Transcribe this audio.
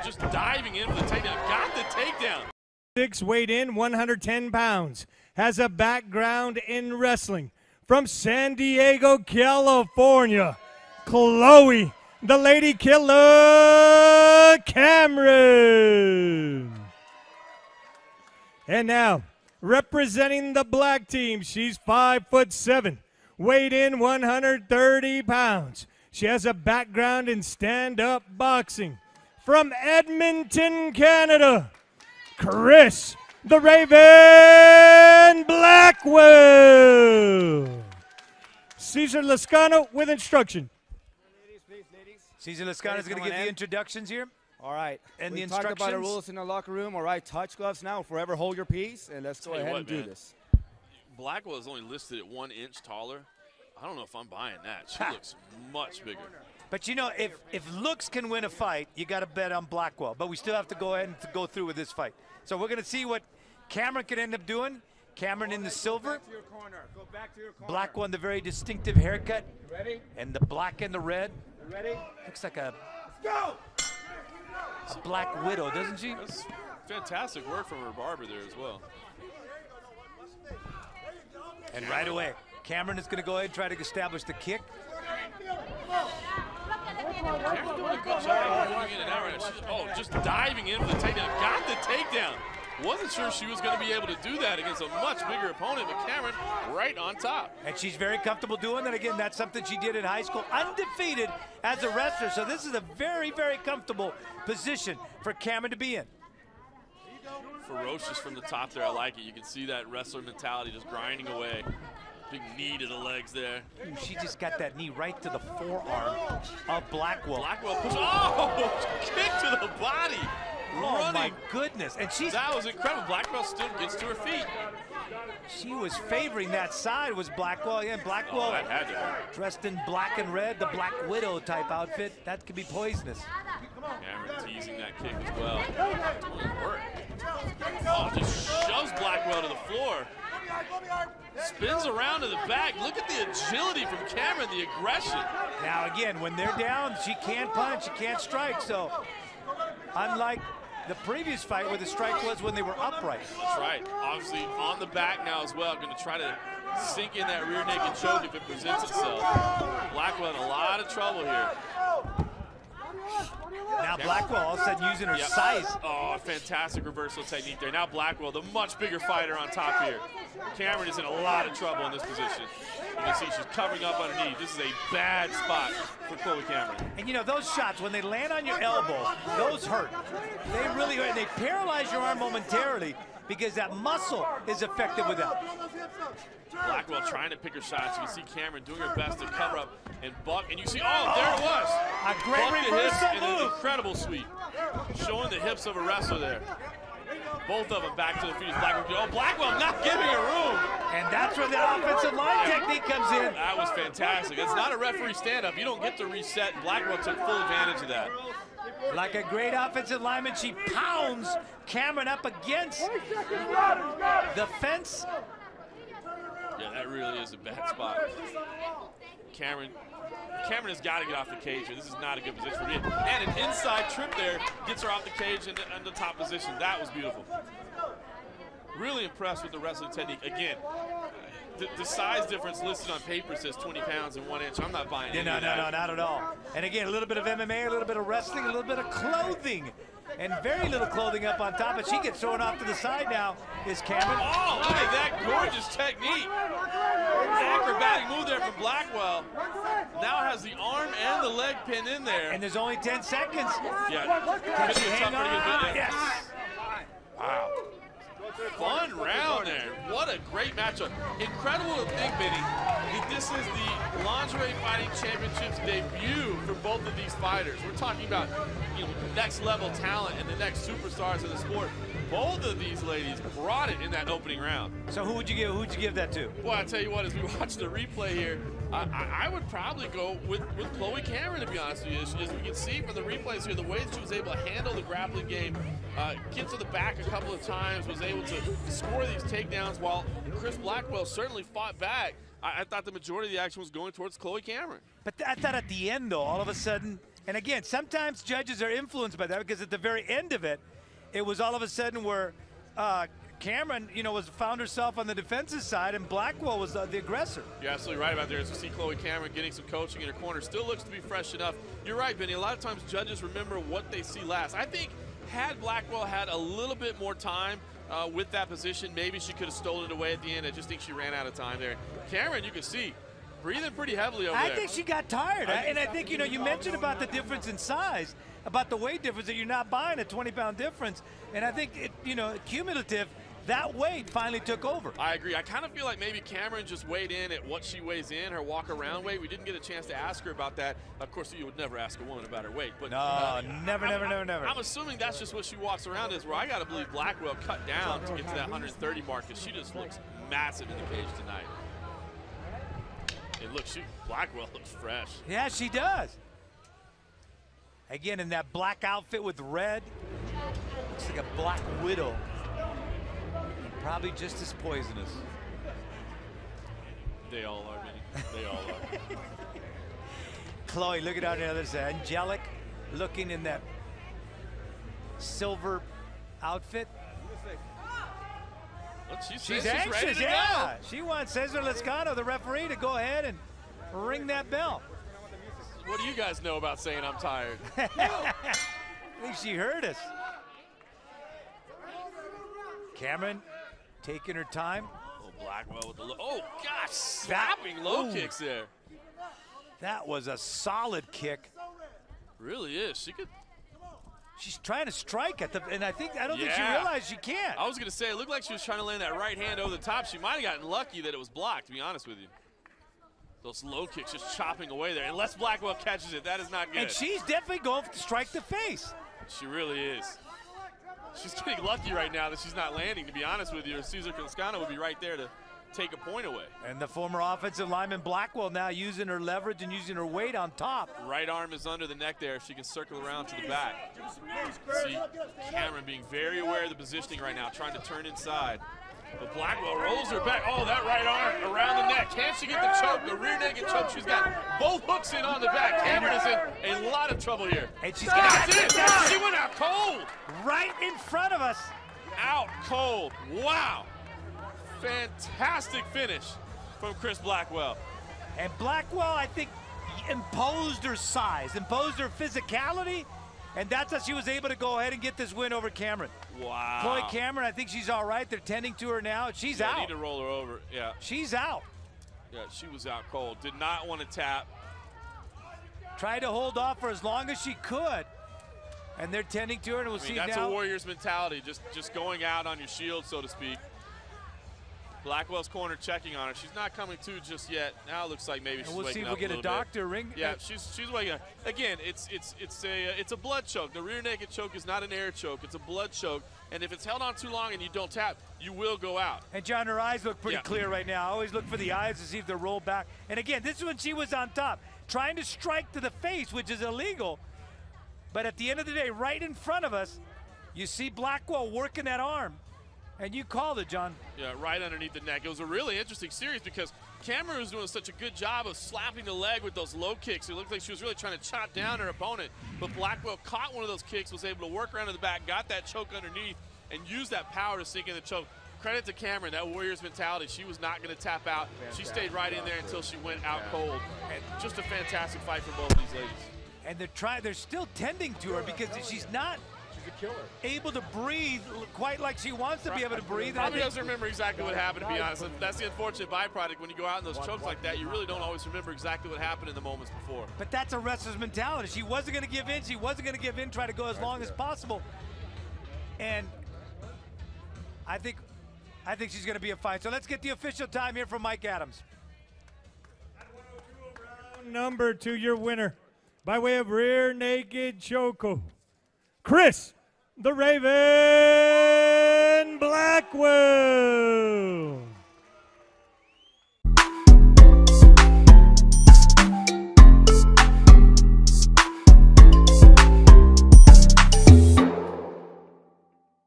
Just diving in for the takedown. Got the takedown. 6 weighed in 110 pounds. Has a background in wrestling. From San Diego, California, Chloe, the Lady Killer Cameron. And now, representing the black team, she's 5'7", weighed in 130 pounds. She has a background in stand-up boxing. From Edmonton, Canada, Chris the Raven Blackwell. Cesar Lascano with instruction. Cesar Lascano is going to give the introductions here. All right. And we the instructions. talked about the rules in the locker room. All right, touch gloves now. Forever hold your peace, and let's go ahead and do this. Blackwell is only listed at 1 inch taller. I don't know if I'm buying that. She looks much bigger. But you know, if looks can win a fight, you got to bet on Blackwell. But we still have to go ahead and go through with this fight. So we're going to see what Cameron can end up doing. Cameron in the silver. Blackwell in the very distinctive haircut. Ready? And the black and the red. Ready? Looks like a black widow, doesn't she? That's fantastic work from her barber there as well. And right away, Cameron is going to go ahead and try to establish the kick. Cameron's doing a good job moving in and out right now. Just diving in for the takedown. Got the takedown. Wasn't sure she was going to be able to do that against a much bigger opponent, but Cameron right on top. And she's very comfortable doing that. Again, that's something she did in high school, undefeated as a wrestler. So this is a very, very comfortable position for Cameron to be in. Ferocious from the top there. I like it. You can see that wrestler mentality just grinding away. Big knee to the legs there. Ooh, she just got that knee right to the forearm of Blackwell. Blackwell push. Kick to the body. Oh, Running. my goodness. And that was incredible. Blackwell still gets to her feet. She was favoring that side, was Blackwell. Again, Blackwell dressed in black and red, the Black Widow type outfit. That could be poisonous. Cameron teasing that kick as well. Work. Just shoves Blackwell to the floor. Spins around to the back. Look at the agility from Cameron, the aggression. Now again, when they're down, she can't punch, she can't strike. So unlike the previous fight where the strike was when they were upright. That's right. Obviously on the back now as well. Going to try to sink in that rear naked choke if it presents itself. Blackwell in a lot of trouble here. Now Blackwell all of a sudden using her size. Oh, fantastic reversal technique there. Now Blackwell, the much bigger fighter on top here. Cameron is in a lot of trouble in this position. You can see she's covering up underneath. This is a bad spot for Chloe Cameron. And you know, those shots, when they land on your elbow, those hurt. They really hurt. They paralyze your arm momentarily because that muscle is effective with that. Blackwell trying to pick her shots. You can see Cameron doing her best to cover up and buck. And you see, there it was. A great reversal and an incredible sweep. Showing the hips of a wrestler there. Both of them back to the feet. Blackwell not giving her room. And that's where the offensive line technique comes in. That was fantastic. It's not a referee stand-up. You don't get to reset. Blackwell took full advantage of that. Like a great offensive lineman, she pounds Cameron up against the fence. Yeah, that really is a bad spot. Cameron has got to get off the cage here. This is not a good position for him. And an inside trip there gets her off the cage in the top position. That was beautiful. Really impressed with the wrestling technique. Again, the size difference listed on paper says 20 pounds and 1 inch. I'm not buying it. No, not at all. And again, a little bit of MMA, a little bit of wrestling, a little bit of clothing. And very little clothing up on top, but she gets thrown off to the side now, is Cameron. Oh, look at that gorgeous technique. Acrobatic move there from Blackwell. Now has the arm and the leg pin in there. And there's only 10 seconds. Yeah. Can she hang on? Yes. Wow. Fun round there. What a great matchup. Incredible to think, Benny, that this is the Lingerie Fighting Championships debut for both of these fighters. We're talking about, next level talent and the next superstars of the sport. Both of these ladies brought it in that opening round. So who'd you give that to? Boy, I tell you what, as we watch the replay here, I would probably go with Chloe Cameron, to be honest with you. As we can see from the replays here, the way that she was able to handle the grappling game, get to the back a couple of times, was able to score these takedowns, while Chris Blackwell certainly fought back. I thought the majority of the action was going towards Chloe Cameron. But I thought at the end, though, all of a sudden, And again, sometimes judges are influenced by that because at the very end of it, it was all of a sudden where Cameron, found herself on the defensive side, and Blackwell was the aggressor. You're absolutely right about there. As we see Chloe Cameron getting some coaching in her corner, still looks to be fresh enough. You're right, Benny. A lot of times judges remember what they see last. I think had Blackwell had a little bit more time with that position, maybe she could have stolen it away at the end. I just think she ran out of time there. Cameron, you can see, breathing pretty heavily over there. I think she got tired. And I think, you mentioned about the difference in size, about the weight difference, that you're not buying a 20-pound difference. And I think, cumulative, that weight finally took over. I agree. I kind of feel like maybe Cameron just weighed in at what she weighs in, her walk-around weight. We didn't get a chance to ask her about that. Of course, you would never ask a woman about her weight. But no, never. I'm assuming that's just what she walks around as, where I got to believe Blackwell cut down to get to that 130 mark, because she just looks massive in the cage tonight. And look, Blackwell looks fresh. Yeah, she does. Again, in that black outfit with red. Looks like a black widow. Probably just as poisonous. They all are, Benny. They all are. Chloe, look at on the other side. Angelic, looking in that silver outfit. Look, She's anxious, ready to yeah. go. She wants Cesar Lascano, the referee, to go ahead and ring that bell. What do you guys know about saying I'm tired? I think she heard us. Cameron taking her time. Oh, Blackwell with the oh gosh, slapping low kicks there. That was a solid kick. Really is. She could. She's trying to strike at the, and I don't think she realized she can't. I was gonna say, it looked like she was trying to land that right hand over the top. She might have gotten lucky that it was blocked, to be honest with you. Those low kicks just chopping away there. Unless Blackwell catches it, that is not good. And she's definitely going to strike the face. She really is. She's getting lucky right now that she's not landing, to be honest with you. Cesar Lascano would be right there to take a point away. And the former offensive lineman Blackwell now using her leverage and using her weight on top. Right arm is under the neck there. If she can circle around to the back. See Cameron being very aware of the positioning right now, trying to turn inside. But Blackwell rolls her back. Oh, that right arm around the neck. Can she get the choke, the rear naked choke? She's got both hooks in on the back. Cameron is in a lot of trouble here. And she's got it. She went out cold. Right in front of us. Out cold. Wow. Fantastic finish from Chris Blackwell. And Blackwell, I think, imposed her size, imposed her physicality, and that's how she was able to go ahead and get this win over Cameron. Wow. Chloe Cameron, I think she's all right. They're tending to her now. She's out. They need to roll her over. Yeah. She's out. Yeah, she was out cold. Did not want to tap. Tried to hold off for as long as she could. And they're tending to her, and we'll see that's now. A Warriors mentality, just going out on your shield, so to speak. Blackwell's corner checking on her. She's not coming to just yet. Now it looks like maybe she's we'll waking see if up we get a doctor ring. Yeah, she's waking up. Again, it's a blood choke. The rear naked choke is not an air choke. It's a blood choke. And if it's held on too long and you don't tap, you will go out. And John, her eyes look pretty clear right now. I always look for the eyes to see if they're rolled back. And again, this is when she was on top, trying to strike to the face, which is illegal. But at the end of the day, right in front of us, you see Blackwell working that arm. And you called it, John. Yeah, right underneath the neck. It was a really interesting series because Cameron was doing such a good job of slapping the leg with those low kicks. It looked like she was really trying to chop down her opponent. But Blackwell caught one of those kicks, was able to work around to the back, got that choke underneath, and used that power to sink in the choke. Credit to Cameron, that Warriors mentality. She was not going to tap out. She stayed right in there until she went out cold. And just a fantastic fight for both of these ladies. And they're still tending to her because she's not able to breathe quite like she wants to be able to breathe. Probably doesn't remember exactly what happened, to be honest. That's the unfortunate byproduct. When you go out in those chokes like that, you really don't always remember exactly what happened in the moments before. But that's a wrestler's mentality. She wasn't going to give in. She wasn't going to give in, try to go as long as possible. And I think she's going to be a fight. So let's get the official time here from Mike Adams. Number 2, your winner, by way of rear naked choke, Chris the Raven Blackwell.